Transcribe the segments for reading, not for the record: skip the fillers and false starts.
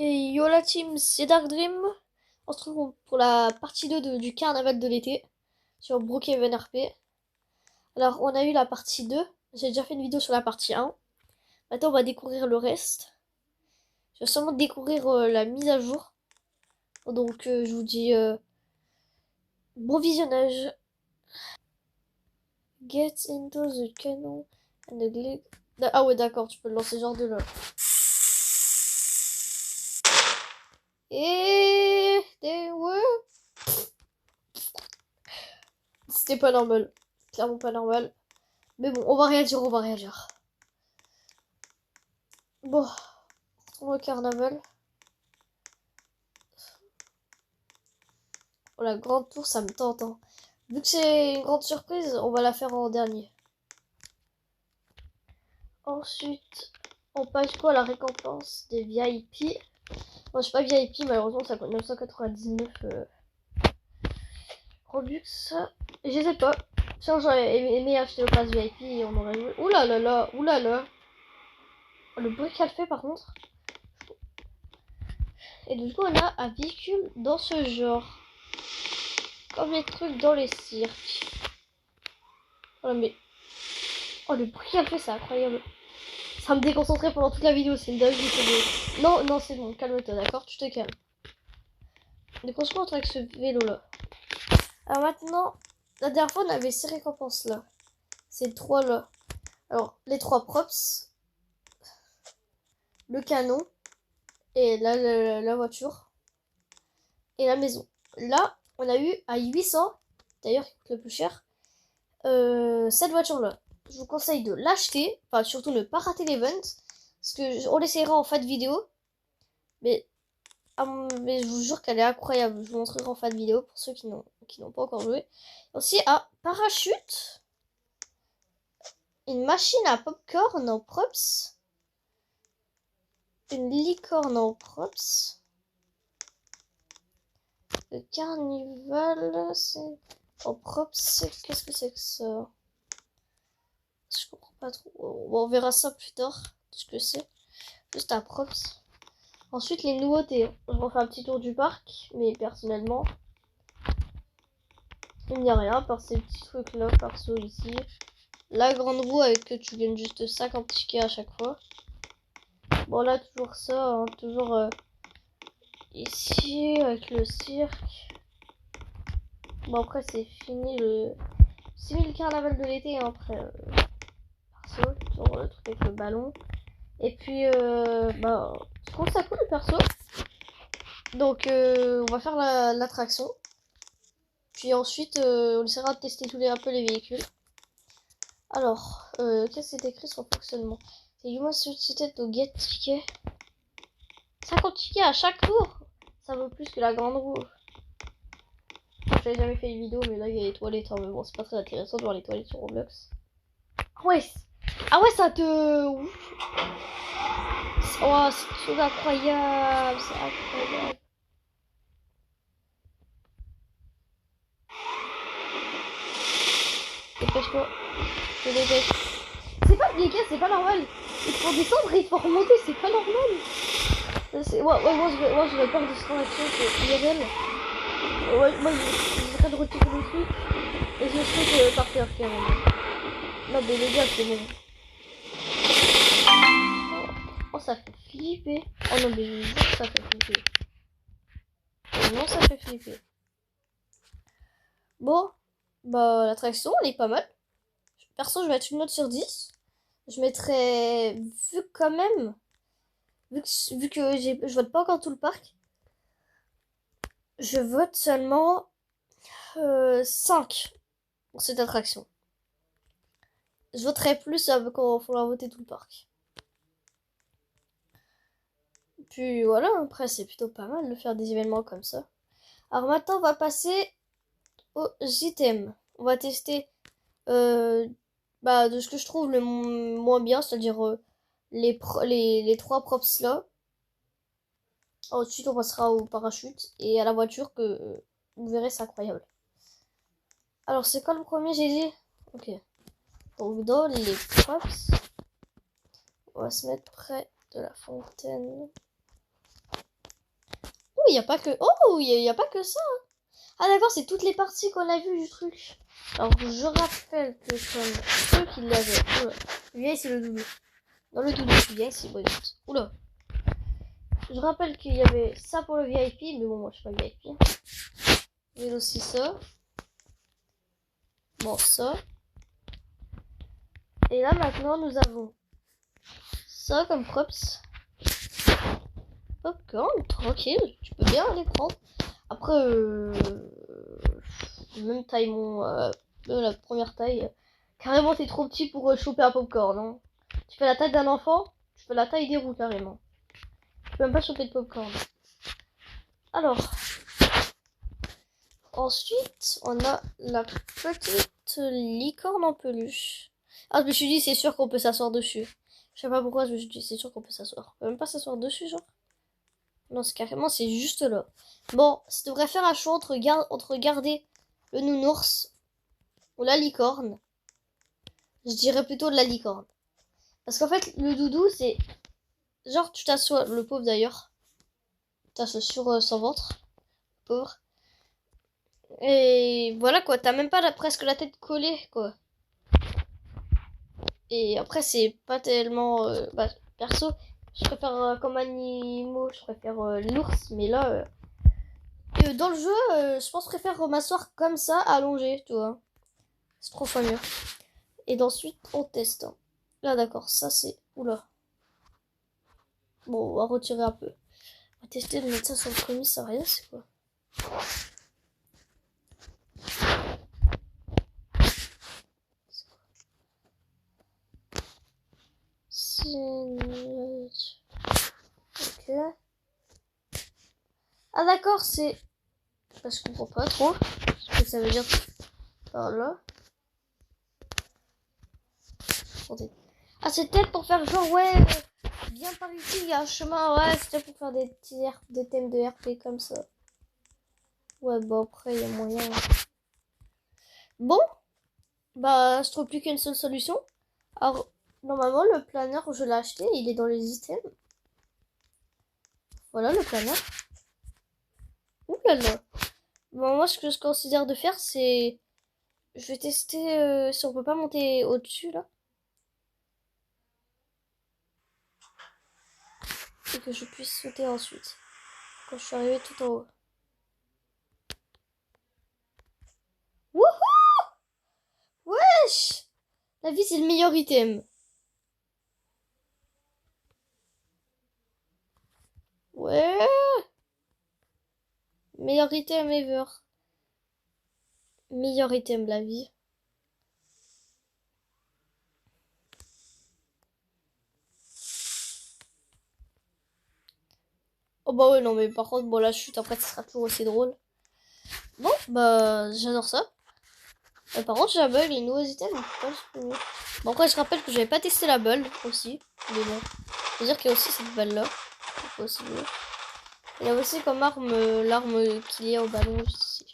Et yo la team, c'est Dark Dream. On se retrouve pour la partie 2 du carnaval de l'été sur Brookhaven RP. Alors, on a eu la partie 2. J'ai déjà fait une vidéo sur la partie 1. Maintenant, on va découvrir le reste. Je vais seulement découvrir la mise à jour. Donc, je vous dis bon visionnage. Get into the canon and the glade. Ah ouais, d'accord, tu peux le lancer genre de là. Et they were... C'était pas normal. Clairement pas normal. Mais bon, on va réagir, on va réagir. Bon, retournons au carnaval. Oh, la grande tour, ça me tente. Hein. Vu que c'est une grande surprise, on va la faire en dernier. Ensuite, on passe quoi à la récompense des VIP. Moi, je suis pas VIP, malheureusement, ça coûte 999 Robux. Je sais pas. Sinon, j'aurais aimé acheter le pass VIP et on aurait joué. Ouh là là là, ouh là là. Oh, le bruit qu'elle fait, par contre. Et du coup, on a un véhicule dans ce genre. Comme les trucs dans les cirques. Oh, mais... oh, le bruit qu'elle fait, c'est incroyable. Ça me déconcentrait pendant toute la vidéo, c'est une dinguerie. Non, non, c'est bon, calme-toi, d'accord? Tu te calmes. Déconcentre avec ce vélo-là. Alors maintenant, la dernière fois, on avait ces récompenses-là. Ces trois-là. Alors, les trois props. Le canon. Et la voiture. Et la maison. Là, on a eu à 800. D'ailleurs, qui coûte le plus cher. Cette voiture-là. Je vous conseille de l'acheter. Enfin, surtout ne pas rater l'event. Parce que on l'essayera en fin de vidéo. Mais je vous jure qu'elle est incroyable. Je vous montrerai en fin de vidéo pour ceux qui n'ont pas encore joué. Aussi, parachute. Une machine à popcorn en props. Une licorne en props. Le carnival, c'est en props. Qu'est-ce que c'est que ça? Je comprends pas trop. On verra ça plus tard. Ce que c'est. Juste un props. Ensuite, les nouveautés. Je refais un petit tour du parc. Mais personnellement, il n'y a rien par ces petits trucs là. Perso ici. La grande roue avec que tu gagnes juste 50 tickets à chaque fois. Bon là, toujours ça. Hein, toujours ici avec le cirque. Bon après, c'est fini le carnaval de l'été. Hein, après, perso. Toujours le truc avec le ballon. Et puis, je trouve ça cool le perso. Donc, on va faire l'attraction. Puis ensuite, on essaiera de tester un peu les véhicules. Alors, qu'est-ce que c'est écrit sur le fonctionnement? C'est Human Société to get ticket. 50 tickets à chaque tour. Ça vaut plus que la grande roue. J'avais jamais fait une vidéo, mais là, il y a les toilettes. Hein, mais bon, c'est pas très intéressant de voir les toilettes sur Roblox. Ah ouais, ça te... oh, c'est tout incroyable. C'est incroyable. Dépêche-toi. Je dépêche. C'est pas les gars, c'est pas normal. Il faut descendre et il faut remonter, c'est pas normal. Moi j'aurais peur de ce réaction, c'est IRL. Ouais, moi j'essaierais de retirer le truc et je serais par terre carrément. Non mais les gars, c'est bon. Oh, ça fait flipper. Oh non mais je vous jure que ça fait flipper. Non, ça fait flipper. Bon, bah l'attraction elle est pas mal. Perso, je vais mettre une note sur 10. Je mettrais, vu quand même, vu que je vote pas encore tout le parc, je vote seulement 5 pour cette attraction. Je voterai plus quand il faudra voter tout le parc. Puis voilà, après c'est plutôt pas mal de faire des événements comme ça. Alors maintenant on va passer aux items. On va tester de ce que je trouve le moins bien, c'est-à-dire les trois props là. Ensuite on passera au parachute et à la voiture que vous verrez, c'est incroyable. Alors c'est quoi le premier, j'ai dit? Ok. Donc dans les props, on va se mettre près de la fontaine. il n'y a pas que... Oh, il y a pas que ça. Ah d'accord, c'est toutes les parties qu'on a vues du truc. Alors, je rappelle que comme ceux qui l'avaient... Oula, viens ici le doudou. Dans le doudou, viens ici, bon, oula. Je rappelle qu'il y avait ça pour le VIP, mais bon, moi, je suis pas VIP. Il y a aussi ça. Bon, ça. Et là, maintenant, nous avons ça comme props. Popcorn, tranquille, tu peux bien aller prendre. Après, même taille, la première taille. Carrément, t'es trop petit pour choper un popcorn. Hein. Tu fais la taille d'un enfant, tu fais la taille des roues carrément. Tu peux même pas choper de popcorn. Alors, ensuite, on a la petite licorne en peluche. Ah, je me suis dit, c'est sûr qu'on peut s'asseoir dessus. Je sais pas pourquoi, je me suis dit, c'est sûr qu'on peut s'asseoir. On peut même pas s'asseoir dessus, genre. Non, c'est carrément, c'est juste là. Bon, ça devrait faire un choix entre garder le nounours ou la licorne. Je dirais plutôt de la licorne. Parce qu'en fait, le doudou, c'est... Genre, tu t'assois, le pauvre d'ailleurs. Tu t'assois sur son ventre. Pauvre. Et voilà quoi, t'as même pas presque la tête collée quoi. Et après, c'est pas tellement... perso, je préfère comme animaux, je préfère l'ours. Mais là... dans le jeu, je pense que je préfère m'asseoir comme ça, allongé, tu vois. C'est trop fois mieux. Et ensuite, on teste. Là, d'accord, ça c'est... Oula. Bon, on va retirer un peu. On va tester de mettre ça sur le commissariat, c'est quoi? Ok. Ah d'accord, c'est... Je comprends pas trop ce que ça veut dire par là. Ah, c'est peut-être pour faire genre, ouais, bien par ici, il y a un chemin, ouais, c'était pour faire des thèmes de RP comme ça. Ouais, bah après, il y a moyen. Bon, bah, je trouve plus qu'une seule solution. Alors, normalement, le planeur, je l'ai acheté, il est dans les items. Voilà, le planeur. Ouh là là. Bon, moi, ce que je considère de faire, c'est... Je vais tester si on peut pas monter au-dessus, là. Et que je puisse sauter ensuite. Quand je suis arrivée tout en haut. Wouhou! Wesh! La vie, c'est le meilleur item. Ouais! Meilleur item ever. Meilleur item, la vie. Oh bah ouais, non, mais par contre, bon, la chute, après, ça sera toujours aussi drôle. Bon, bah, j'adore ça. Par contre, j'ai la bug, les nouveaux items. Bon, après, je rappelle que j'avais pas testé la bulle aussi. Mais bon, faut dire qu'il y a aussi cette balle là. Il y a aussi comme arme l'arme qu'il y a au ballon ici.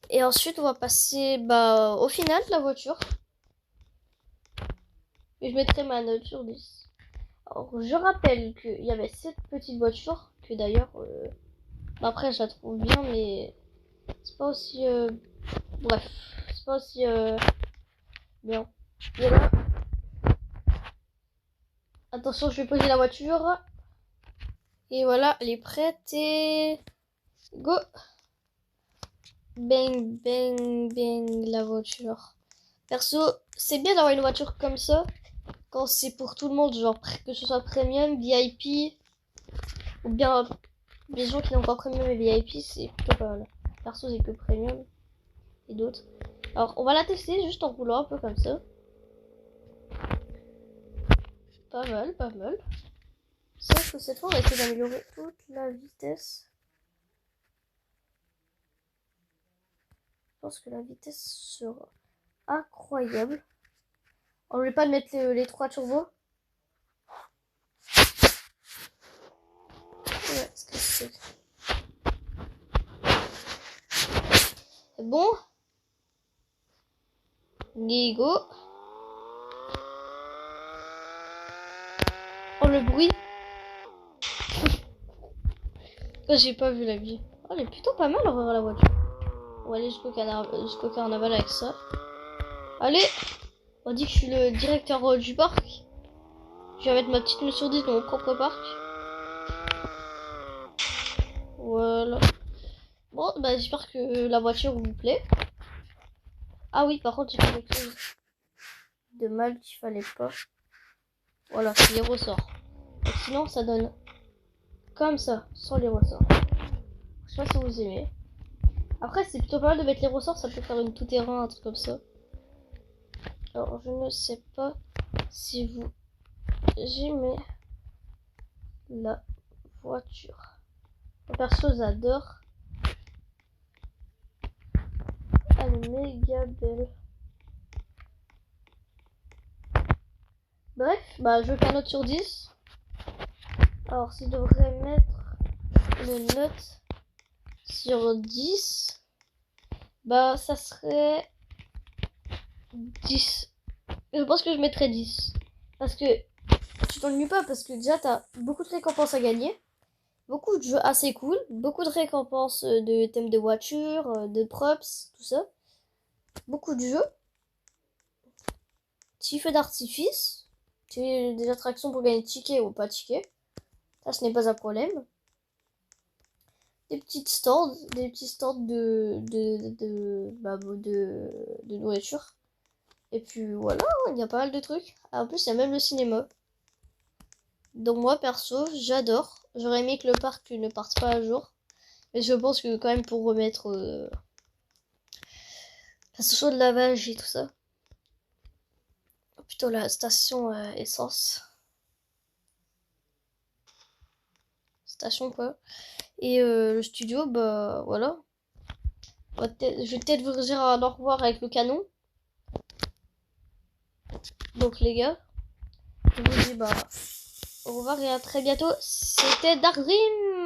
Et ensuite, on va passer bah, au final de la voiture. Et je mettrai ma note sur 10. Alors, je rappelle qu'il y avait cette petite voiture. Que d'ailleurs, après, je la trouve bien, mais c'est pas aussi... Bref, c'est pas aussi bien. Et là... Attention, je vais poser la voiture. Et voilà, elle est prête et... Go! Bang, bang, bang, la voiture. Perso, c'est bien d'avoir une voiture comme ça. Quand c'est pour tout le monde, genre que ce soit premium, VIP. Ou bien les gens qui n'ont pas premium et VIP, c'est plutôt pas mal. Perso, c'est que premium. Et d'autres. Alors, on va la tester juste en roulant un peu comme ça. Pas mal, pas mal. Sauf que cette fois, on va essayer d'améliorer toute la vitesse. Je pense que la vitesse sera incroyable. On ne voulait pas mettre les 3 turbos. Ouais, ce que c'est. Bon. Let's go. Oh, le bruit. J'ai pas vu la vie. Oh, elle est plutôt pas mal la voiture. On va aller jusqu'au carnaval avec ça. Allez, on dit que je suis le directeur du parc. Je vais mettre ma petite note sur 10 dans mon propre parc. Voilà. Bon, bah j'espère que la voiture vous plaît. Ah oui, par contre, j'ai fait quelque chose de mal qu'il fallait pas. Voilà, c'est les ressorts. Et sinon, ça donne comme ça, sans les ressorts. Je sais pas si vous aimez. Après, c'est plutôt pas mal de mettre les ressorts, ça peut faire une tout-terrain, un truc comme ça. Alors, je ne sais pas si vous aimez la voiture. Perso, j'adore. Elle est méga belle. Bref, bah je veux qu'un note sur 10. Alors, si je devrais mettre le note sur 10, bah ça serait 10. Je pense que je mettrais 10. Parce que tu t'ennuies pas, parce que déjà t'as beaucoup de récompenses à gagner. Beaucoup de jeux assez cool. Beaucoup de récompenses de thèmes de voiture, de props, tout ça. Beaucoup de jeux. Petit feu d'artifice. Des attractions pour gagner tickets ou pas tickets. Ça, ce n'est pas un problème. Des petits stands de nourriture. Et puis voilà, il y a pas mal de trucs. En plus, il y a même le cinéma. Donc moi, perso, j'adore. J'aurais aimé que le parc ne parte pas à jour. Mais je pense que quand même pour remettre la station de lavage et tout ça. Plutôt la station essence. Station quoi. Et le studio, bah voilà. Je vais peut-être vous dire un au revoir avec le canon. Donc les gars, je vous dis bah au revoir et à très bientôt. C'était Dark Dream.